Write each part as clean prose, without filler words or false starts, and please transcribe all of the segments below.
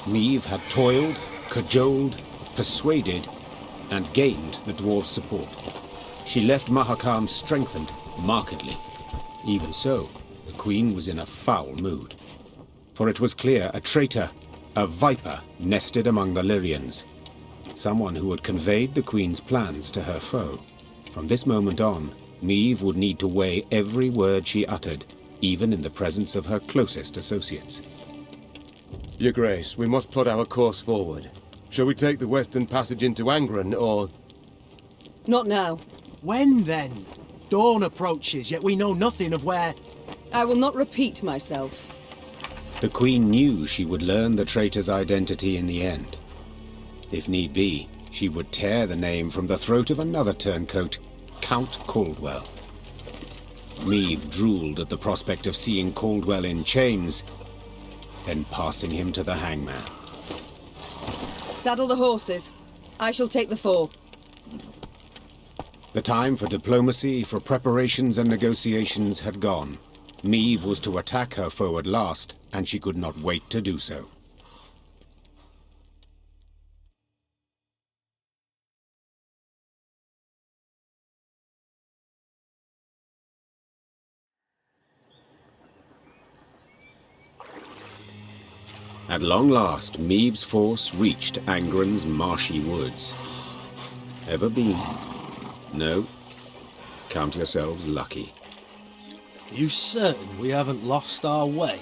Meve had toiled, cajoled, persuaded, and gained the dwarves' support. She left Mahakam strengthened markedly. Even so, the queen was in a foul mood. For it was clear a traitor, a viper, nested among the Lyrians. Someone who had conveyed the queen's plans to her foe. From this moment on, Meve would need to weigh every word she uttered, even in the presence of her closest associates. Your Grace, we must plot our course forward. Shall we take the western passage into Angren, or...? Not now. When, then? Dawn approaches, yet we know nothing of where... I will not repeat myself. The queen knew she would learn the traitor's identity in the end. If need be, she would tear the name from the throat of another turncoat, Count Caldwell. Meve drooled at the prospect of seeing Caldwell in chains, then passing him to the hangman. Saddle the horses. I shall take the fore. The time for diplomacy, for preparations and negotiations had gone. Meve was to attack her foe at last, and she could not wait to do so. At long last, Meve's force reached Angren's marshy woods. Ever been? No? Count yourselves lucky. You certain we haven't lost our way?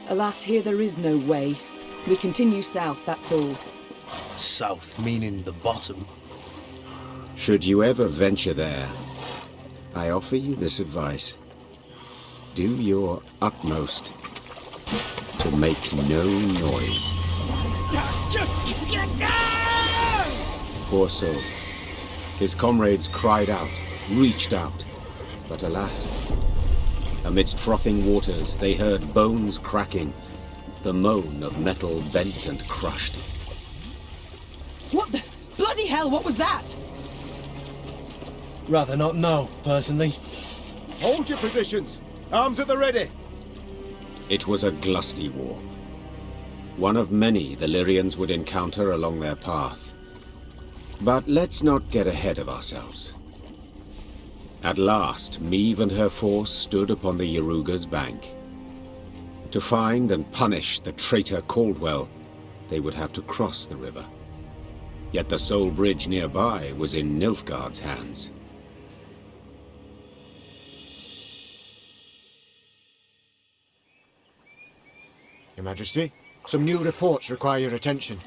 Alas, here there is no way. We continue south, that's all. South meaning the bottom. Should you ever venture there, I offer you this advice. Do your utmost to make no noise. Poor soul. His comrades cried out, reached out, but alas, amidst frothing waters they heard bones cracking, the moan of metal bent and crushed. What the... bloody hell, what was that? Rather not know, personally. Hold your positions! Arms at the ready! It was a glusty war. One of many the Lyrians would encounter along their path. But let's not get ahead of ourselves. At last, Meve and her force stood upon the Yaruga's bank. To find and punish the traitor Caldwell, they would have to cross the river. Yet the sole bridge nearby was in Nilfgaard's hands. Your Majesty, some new reports require your attention.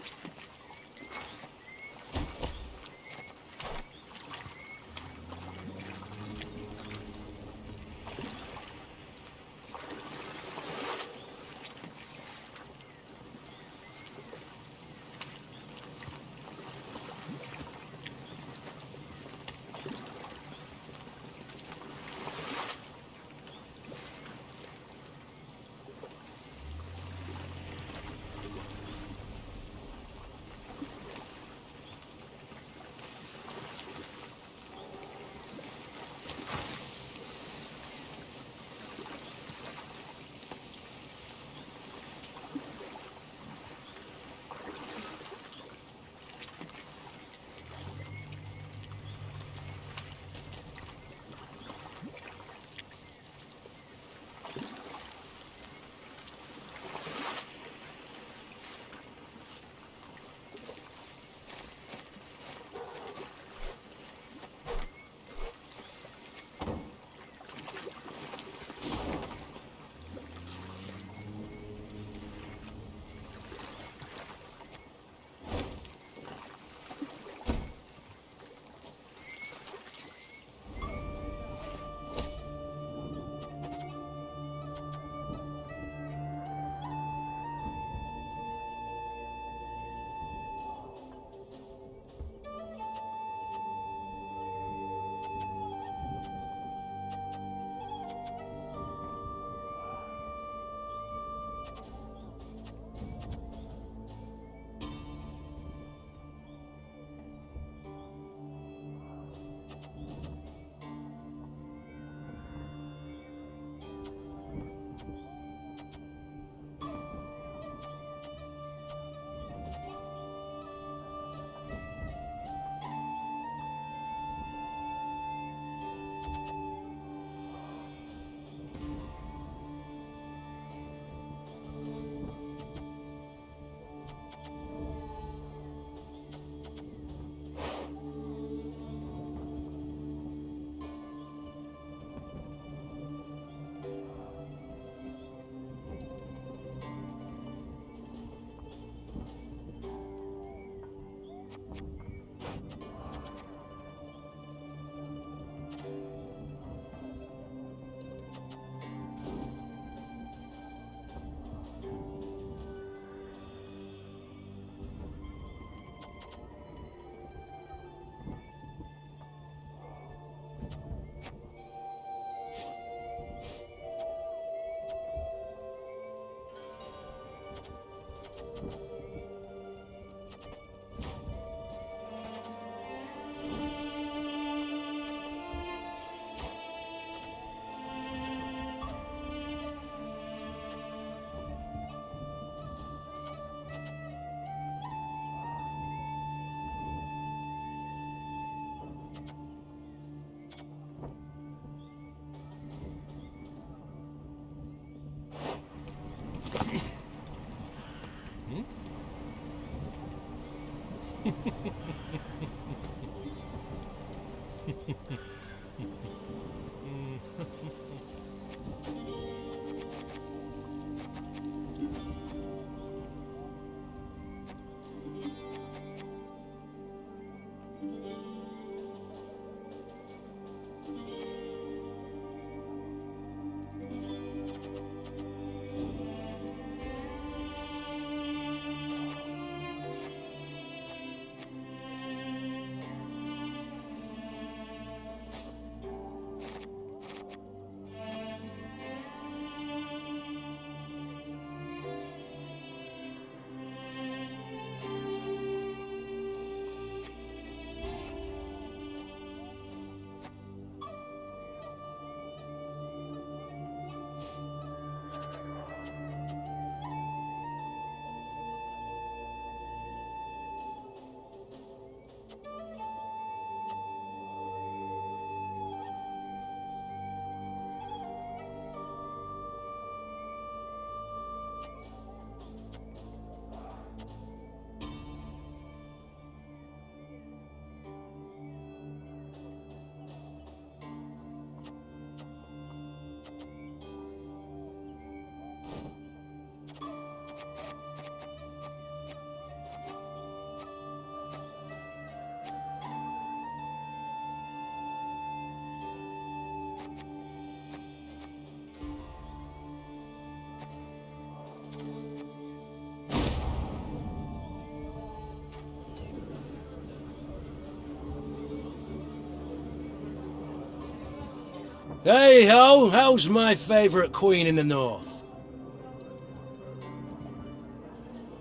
Hey ho, how's my favourite queen in the north?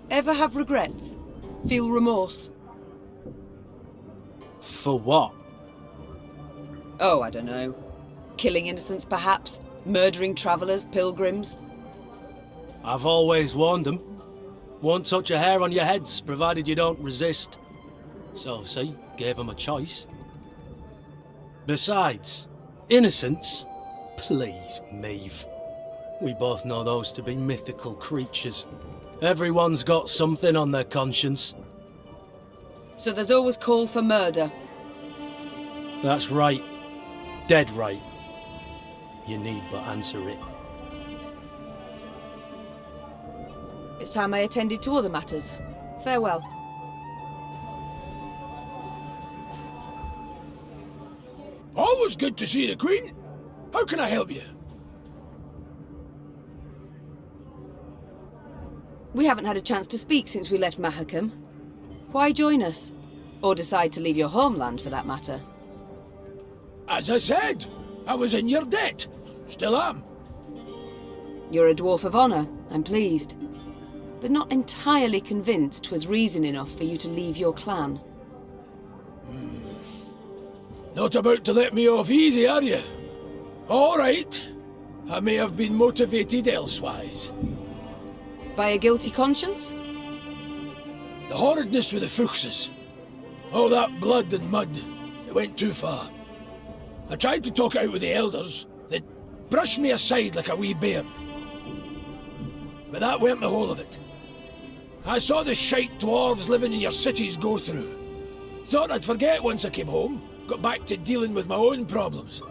Ever have regrets? Feel remorse? For what? Oh, I don't know. Killing innocents, perhaps? Murdering travellers, pilgrims? I've always warned them. Won't touch a hair on your heads, provided you don't resist. So, see, gave them a choice. Besides, innocents? Please, Maeve. We both know those to be mythical creatures. Everyone's got something on their conscience. So there's always call for murder. That's right. Dead right. You need but answer it. It's time I attended to other matters. Farewell. Always good to see the Queen. How can I help you? We haven't had a chance to speak since we left Mahakam. Why join us? Or decide to leave your homeland, for that matter? As I said, I was in your debt. Still am. You're a dwarf of honour, I'm pleased. But not entirely convinced 'twas reason enough for you to leave your clan. Not about to let me off easy, are you? All right. I may have been motivated elsewise. By a guilty conscience? The horridness with the Fuchses. All that blood and mud. It went too far. I tried to talk it out with the elders. They brushed me aside like a wee bairn. But that weren't the whole of it. I saw the shite dwarves living in your cities go through. Thought I'd forget once I came home. Got back to dealing with my own problems.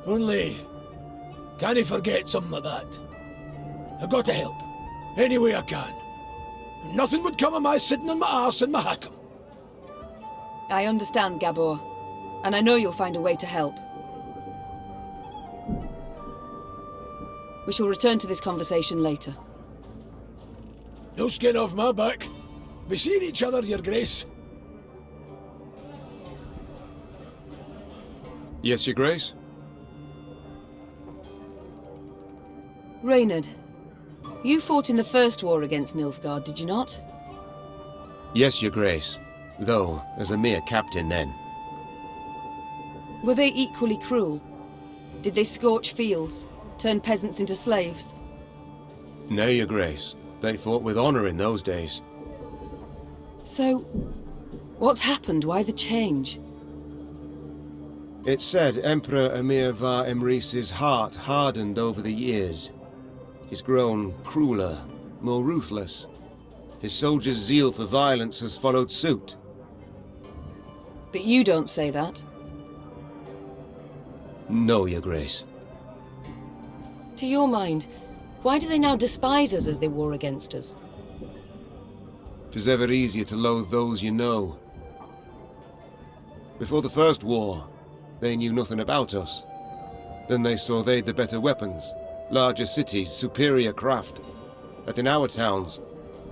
Only, can't I forget something like that? I got to help, any way I can. Nothing would come of my sitting on my arse in Mahakam. I understand, Gabor. And I know you'll find a way to help. We shall return to this conversation later. No skin off my back. Be seeing each other, your grace. Yes, your grace? Reynard, you fought in the first war against Nilfgaard, did you not? Yes, your grace. Though, as a mere captain then. Were they equally cruel? Did they scorch fields, turn peasants into slaves? Nay, your grace. They fought with honor in those days. So, what's happened? Why the change? It's said Emperor Emir var Emrys's heart hardened over the years. He's grown crueler, more ruthless. His soldiers' zeal for violence has followed suit. But you don't say that. No, Your Grace. To your mind, why do they now despise us as they war against us? 'Tis ever easier to loathe those you know. Before the first war, they knew nothing about us. Then they saw they'd the better weapons, larger cities, superior craft. That in our towns,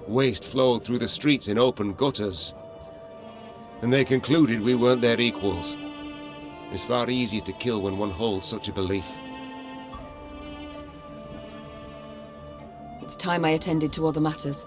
waste flowed through the streets in open gutters. And they concluded we weren't their equals. It's far easier to kill when one holds such a belief. It's time I attended to other matters.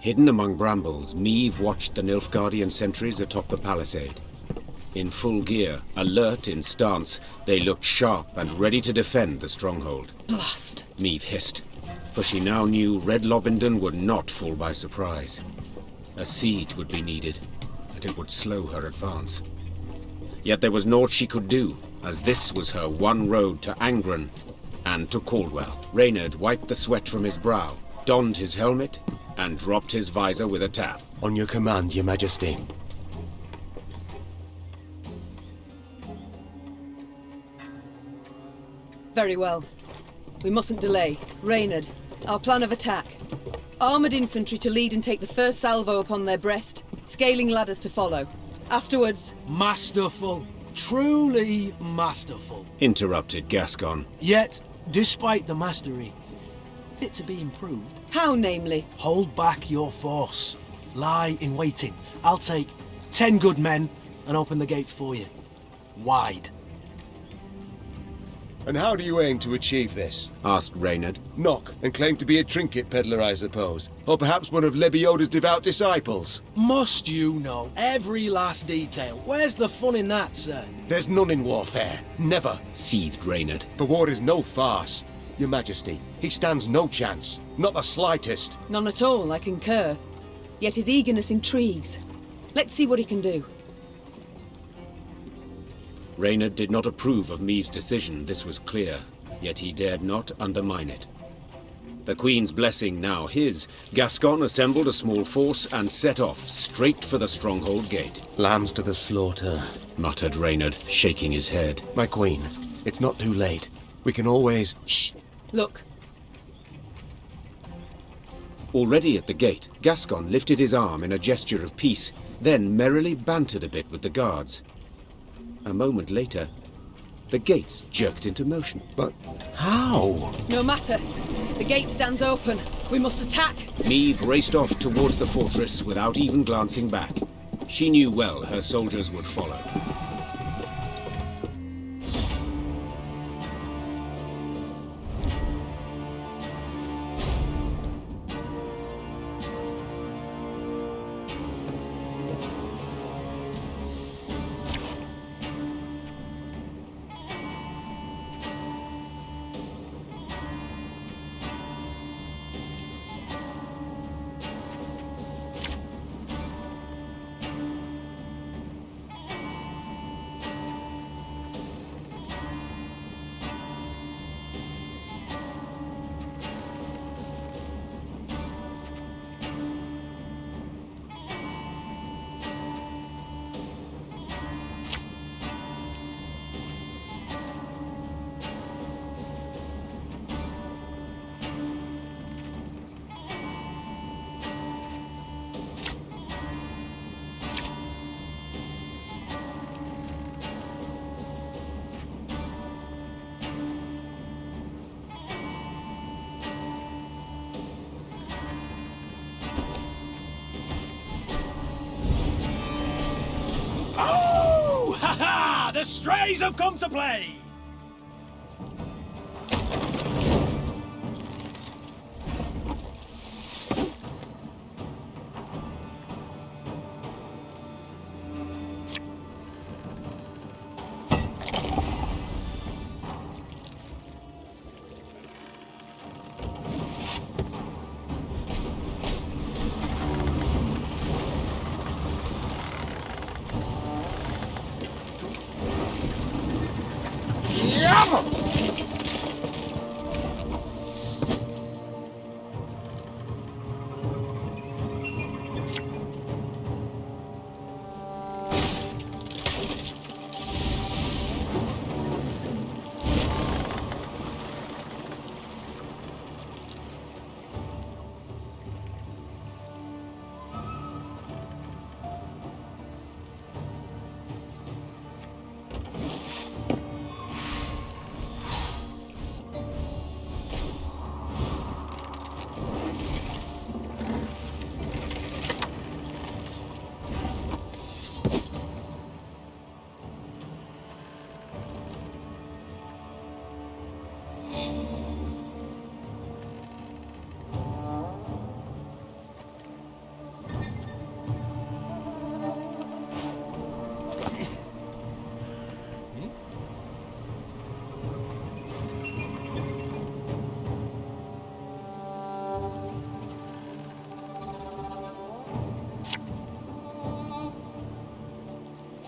Hidden among brambles, Meve watched the Nilfgaardian sentries atop the palisade. In full gear, alert in stance, they looked sharp and ready to defend the stronghold. Blast! Meve hissed, for she now knew Red Lobinden would not fall by surprise. A siege would be needed, and it would slow her advance. Yet there was naught she could do, as this was her one road to Angren and to Caldwell. Reynard wiped the sweat from his brow, donned his helmet, and dropped his visor with a tap. On your command, Your Majesty. Very well. We mustn't delay. Reynard, our plan of attack. Armoured infantry to lead and take the first salvo upon their breast, scaling ladders to follow. Afterwards... Masterful. Truly masterful. Interrupted Gascon. Yet, despite the mastery, fit to be improved. How, namely? Hold back your force. Lie in waiting. I'll take 10 good men and open the gates for you. Wide. And how do you aim to achieve this? Asked Reynard. Knock and claim to be a trinket peddler, I suppose. Or perhaps one of Lebioda's devout disciples. Must you know every last detail? Where's the fun in that, sir? There's none in warfare. Never. Seethed Reynard. For war is no farce. Your Majesty, he stands no chance. Not the slightest. None at all, I concur. Yet his eagerness intrigues. Let's see what he can do. Reynard did not approve of Meve's decision, this was clear, yet he dared not undermine it. The Queen's blessing now his, Gascon assembled a small force and set off, straight for the stronghold gate. Lambs to the slaughter, muttered Reynard, shaking his head. My Queen, it's not too late. We can always... Shh! Look. Already at the gate, Gascon lifted his arm in a gesture of peace, then merrily bantered a bit with the guards. A moment later, the gates jerked into motion. But how? No matter. The gate stands open. We must attack. Meve raced off towards the fortress without even glancing back. She knew well her soldiers would follow. The strays have come to play!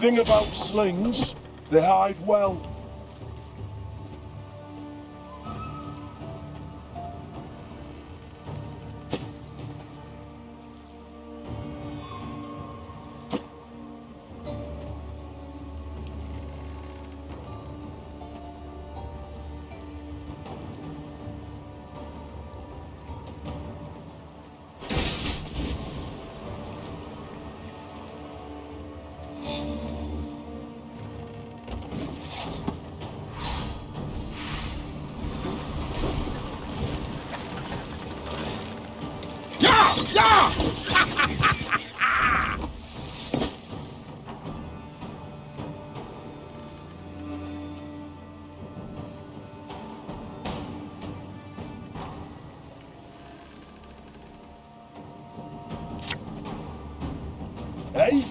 thing about slings, they hide well. Hey?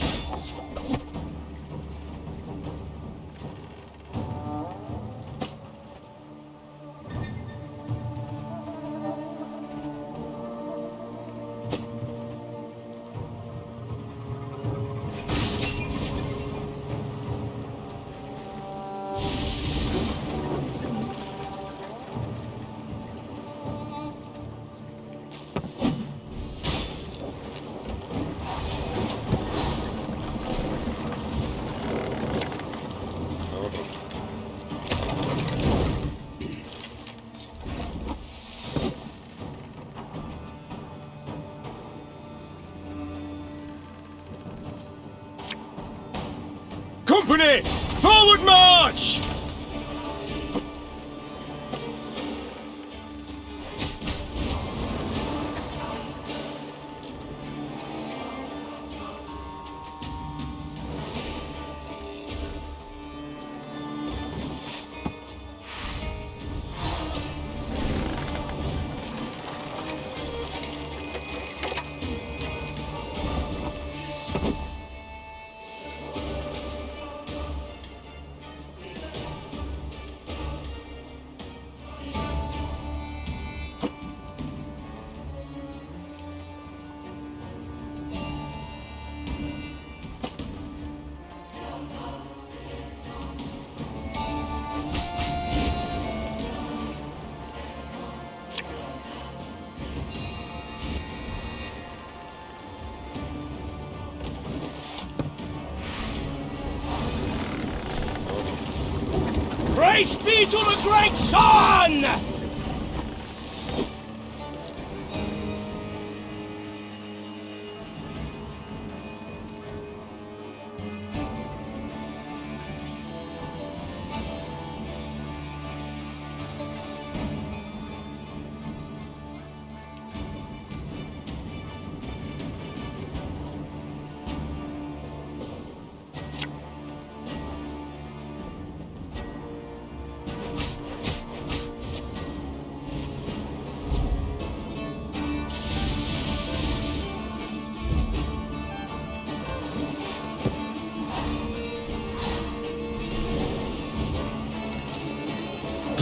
Company! Forward march! Praise be to the great sun!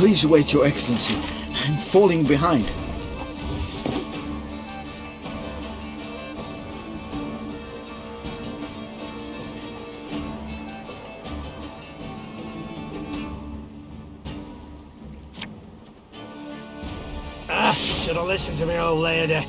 Please wait, Your Excellency. I'm falling behind. Should have listened to me, old lady.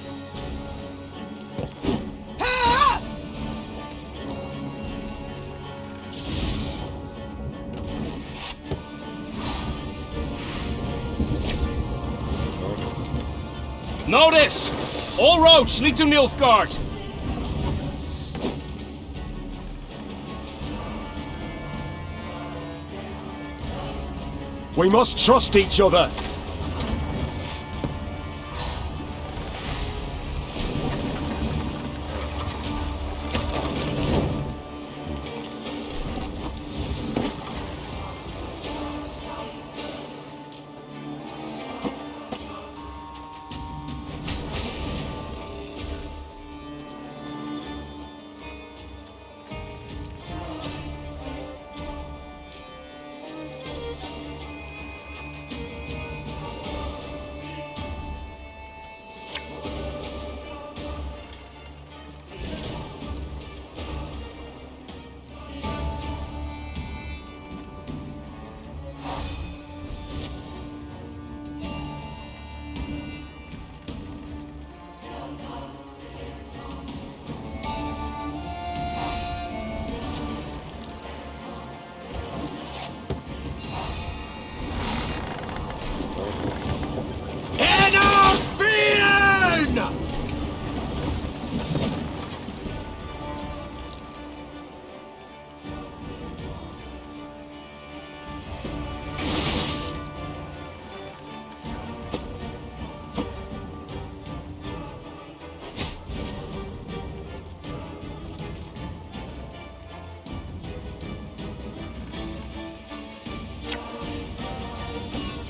Notice! All roads lead to Nilfgaard. We must trust each other.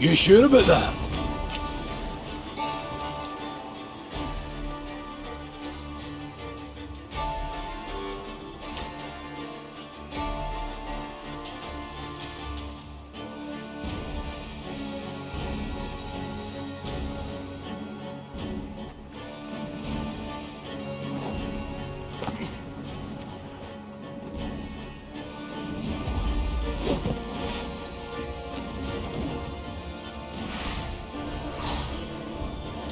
You sure about that?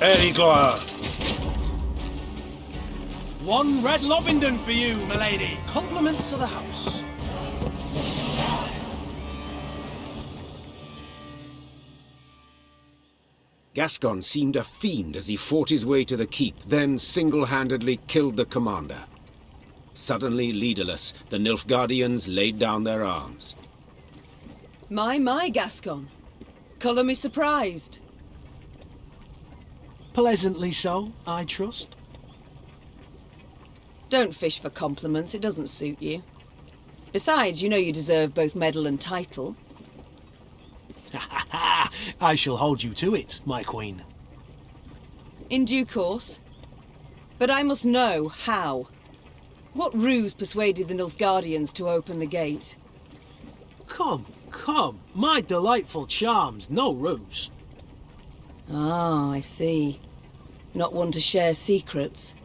Erigloa. 1 Red Lobinden for you, milady. Compliments of the house. Gascon seemed a fiend as he fought his way to the keep, then single-handedly killed the commander. Suddenly leaderless, the Nilfgaardians laid down their arms. My, Gascon. Colour me surprised. Pleasantly so, I trust. Don't fish for compliments, it doesn't suit you. Besides, you know you deserve both medal and title. I shall hold you to it, my queen. In due course. But I must know how. What ruse persuaded the Nilfgaardians to open the gate? Come, my delightful charms, no ruse. Ah, I see. Not one to share secrets.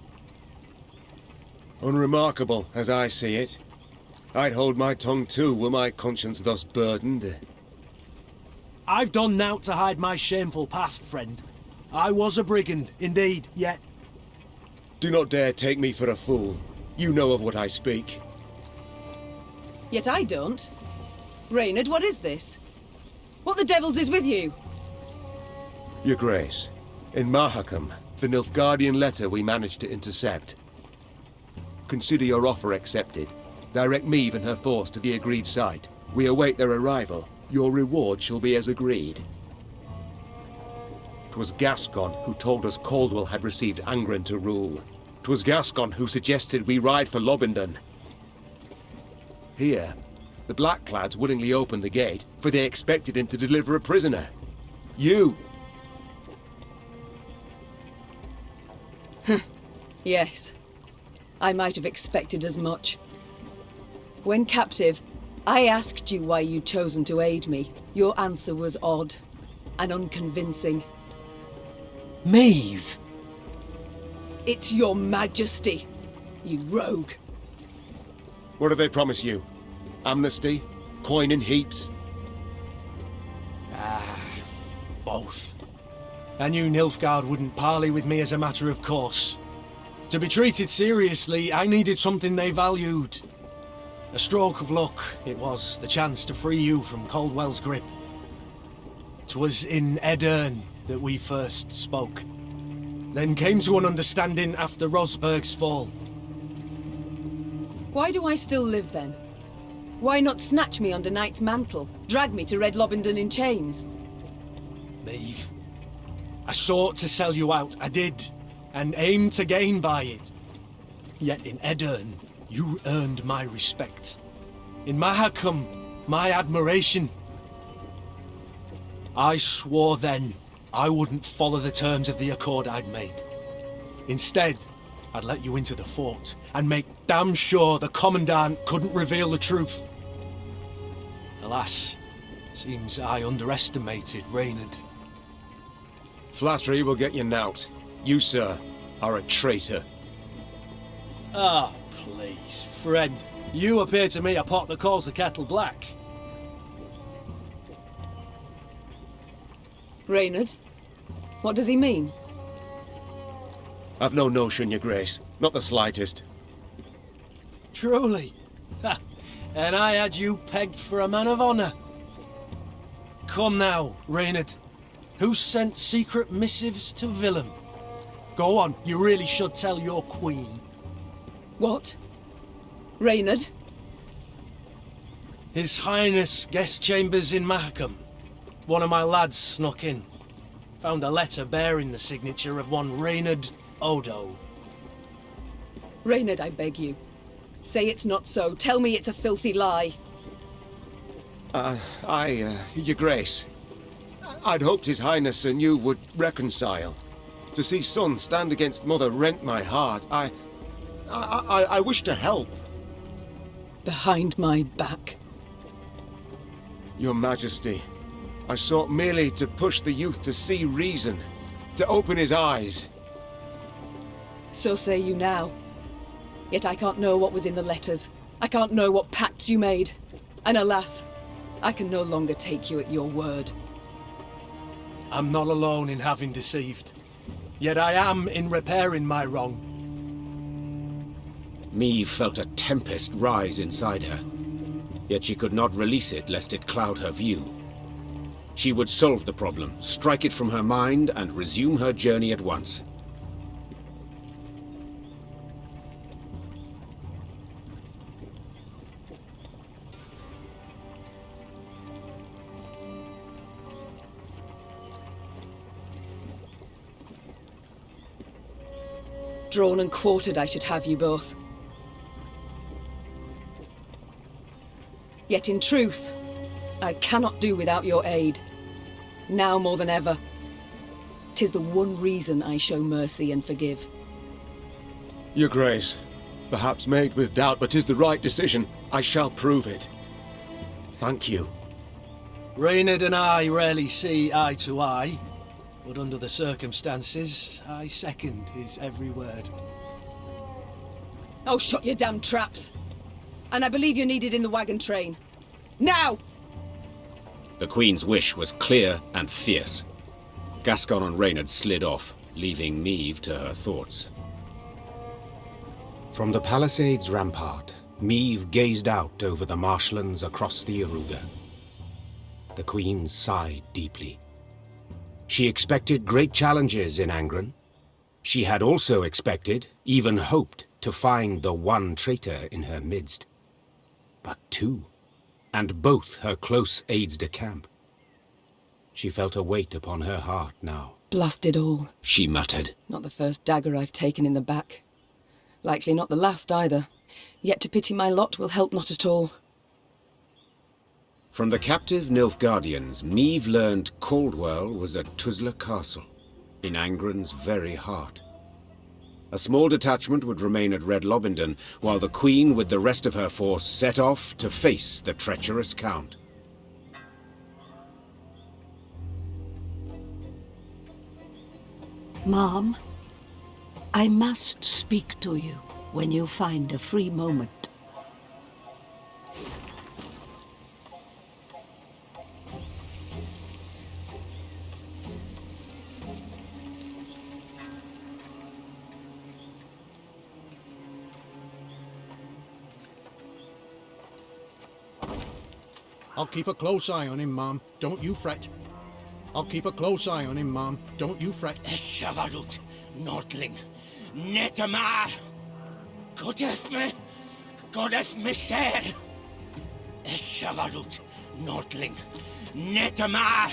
Unremarkable, as I see it. I'd hold my tongue too, were my conscience thus burdened. I've done naught to hide my shameful past, friend. I was a brigand, indeed, yet... Do not dare take me for a fool. You know of what I speak. Yet I don't. Reynard, what is this? What the devils is with you? Your Grace, in Mahakam, the Nilfgaardian letter we managed to intercept. Consider your offer accepted. Direct Meve and her force to the agreed site. We await their arrival. Your reward shall be as agreed. 'Twas Gascon who told us Caldwell had received Angren to rule. 'Twas Gascon who suggested we ride for Lobinden. Here, the Blackclads willingly opened the gate, for they expected him to deliver a prisoner. You! Yes. I might have expected as much. When captive, I asked you why you'd chosen to aid me. Your answer was odd and unconvincing. Maeve! It's your majesty, you rogue. What do they promise you? Amnesty? Coin in heaps? Both. I knew Nilfgaard wouldn't parley with me as a matter of course. To be treated seriously, I needed something they valued. A stroke of luck, it was, the chance to free you from Caldwell's grip. 'Twas in Edern that we first spoke. Then came to an understanding after Rosberg's fall. Why do I still live then? Why not snatch me under Knight's mantle, drag me to Red Lobinden in chains? Maeve, I sought to sell you out, I did, and aimed to gain by it. Yet in Edern, you earned my respect. In Mahakam, my admiration. I swore then I wouldn't follow the terms of the accord I'd made. Instead, I'd let you into the fort and make damn sure the Commandant couldn't reveal the truth. Alas, seems I underestimated Reynard. Flattery will get you knout. You, sir, are a traitor. Ah, please, friend. You appear to me a pot that calls the kettle black. Reynard? What does he mean? I've no notion, Your Grace. Not the slightest. Truly? Ha! And I had you pegged for a man of honor. Come now, Reynard. Who sent secret missives to Willem? Go on, you really should tell your queen. What? Reynard? His Highness guest chambers in Mahakam. One of my lads snuck in. Found a letter bearing the signature of one Reynard Odo. Reynard, I beg you. Say it's not so. Tell me it's a filthy lie. Your Grace. I'd hoped His Highness and you would reconcile. To see son stand against mother rent my heart. I wish to help. Behind my back. Your Majesty, I sought merely to push the youth to see reason, to open his eyes. So say you now. Yet I can't know what was in the letters. I can't know what pacts you made. And alas, I can no longer take you at your word. I'm not alone in having deceived. Yet I am in repairing my wrong. Meve felt a tempest rise inside her, yet she could not release it lest it cloud her view. She would solve the problem, strike it from her mind, and resume her journey at once. Drawn and quartered, I should have you both. Yet in truth, I cannot do without your aid. Now more than ever. 'Tis the one reason I show mercy and forgive. Your Grace, perhaps made with doubt, but 'tis the right decision. I shall prove it. Thank you. Reynard and I rarely see eye to eye, but under the circumstances, I second his every word. Oh, shut your damn traps! And I believe you're needed in the wagon train. Now! The Queen's wish was clear and fierce. Gascon and Reynard slid off, leaving Meve to her thoughts. From the palisade's rampart, Meve gazed out over the marshlands across the Aruga. The Queen sighed deeply. She expected great challenges in Angren. She had also expected, even hoped, to find the one traitor in her midst. But two, and both her close aides-de-camp. She felt a weight upon her heart now. Blast it all. She muttered. Not the first dagger I've taken in the back. Likely not the last either. Yet to pity my lot will help not at all. From the captive Nilfgaardians, Meve learned Caldwell was at Tuzla Castle, in Angren's very heart. A small detachment would remain at Red Lobinden, while the Queen with the rest of her force set off to face the treacherous Count. Mom, I must speak to you when you find a free moment. I'll keep a close eye on him, Mom. Don't you fret. I'll keep a close eye on him, Mom. Don't you fret. Esavarut, Nordling, Netamar, Godef me ser. Esavarut, Nordling, Netamar.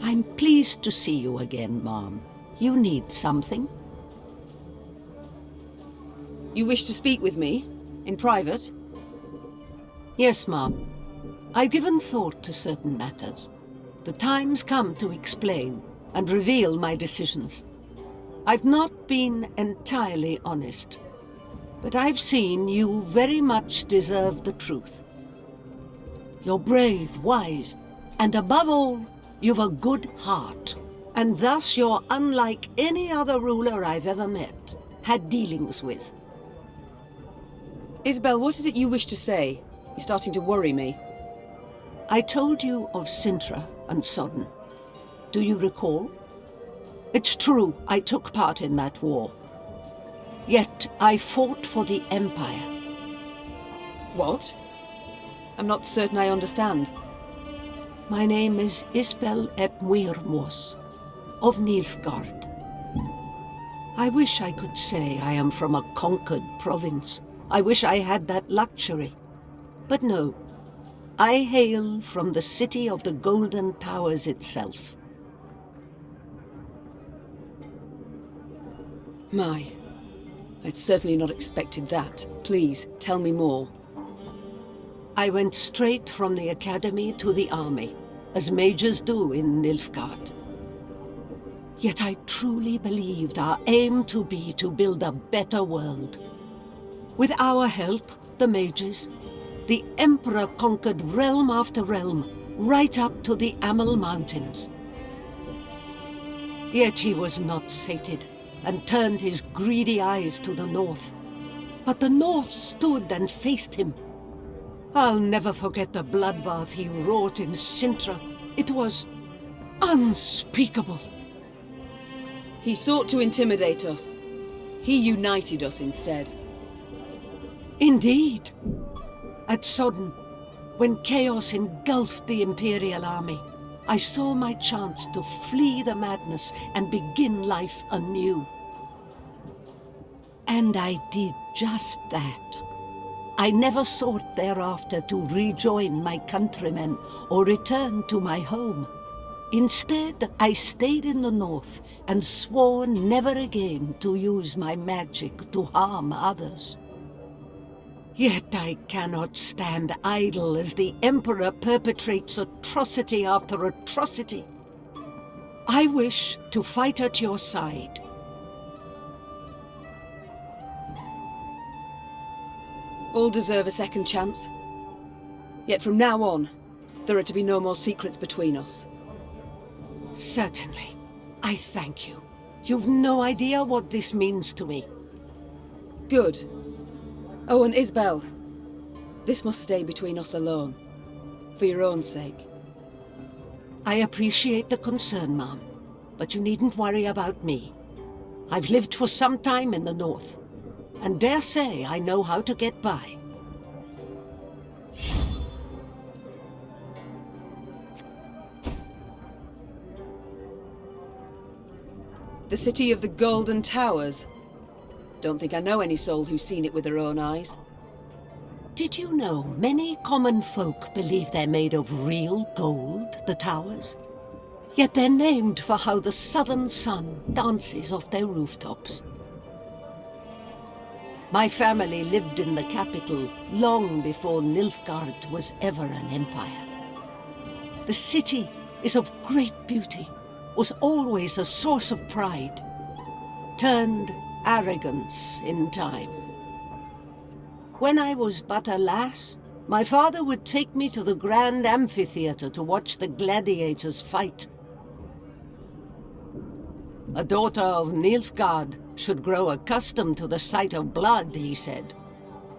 I'm pleased to see you again, Mom. You need something? You wish to speak with me? In private? Yes, Mom. I've given thought to certain matters. the time's come to explain and reveal my decisions. I've not been entirely honest, but I've seen you very much deserve the truth. You're brave, wise, and above all, you've a good heart. And thus you're unlike any other ruler I've ever met, had dealings with. Isbel, what is it you wish to say? You're starting to worry me. I told you of Sintra and Sodden. Do you recall? It's true, I took part in that war. Yet I fought for the Empire. What? I'm not certain I understand. My name is Isbel ep Muirmos, of Nilfgaard. I wish I could say I am from a conquered province. I wish I had that luxury. But no, I hail from the city of the Golden Towers itself. My, I'd certainly not expected that. Please, tell me more. I went straight from the academy to the army, as majors do in Nilfgaard. Yet I truly believed our aim to be to build a better world. With our help, the mages, the Emperor conquered realm after realm, right up to the Amel Mountains. Yet he was not sated, and turned his greedy eyes to the north. But the north stood and faced him. I'll never forget the bloodbath he wrought in Sintra. It was unspeakable. He sought to intimidate us. He united us instead. Indeed. At Sodden, when chaos engulfed the Imperial army, I saw my chance to flee the madness and begin life anew. And I did just that. I never sought thereafter to rejoin my countrymen or return to my home. Instead, I stayed in the north and swore never again to use my magic to harm others. Yet I cannot stand idle as the Emperor perpetrates atrocity after atrocity. I wish to fight at your side. All deserve a second chance. Yet from now on, there are to be no more secrets between us. Certainly. I thank you. You've no idea what this means to me. Good. Oh, and Isbel, this must stay between us alone. For your own sake. I appreciate the concern, Ma'am, but you needn't worry about me. I've lived for some time in the north, and dare say I know how to get by. The city of the Golden Towers. Don't think I know any soul who's seen it with their own eyes. Did you know many common folk believe they're made of real gold, the towers? Yet they're named for how the southern sun dances off their rooftops. My family lived in the capital long before Nilfgaard was ever an empire. The city is of great beauty, was always a source of pride, turned arrogance in time. When I was but a lass, my father would take me to the grand amphitheater to watch the gladiators fight. A daughter of Nilfgaard should grow accustomed to the sight of blood, he said,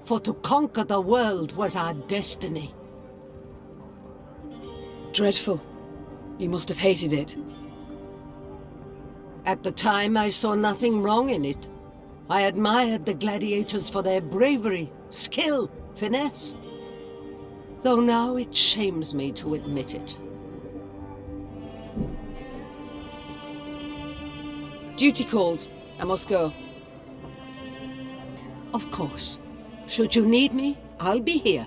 for to conquer the world was our destiny. Dreadful. You must have hated it. At the time, I saw nothing wrong in it. I admired the gladiators for their bravery, skill, finesse. Though now it shames me to admit it. Duty calls. I must go. Of course. Should you need me, I'll be here.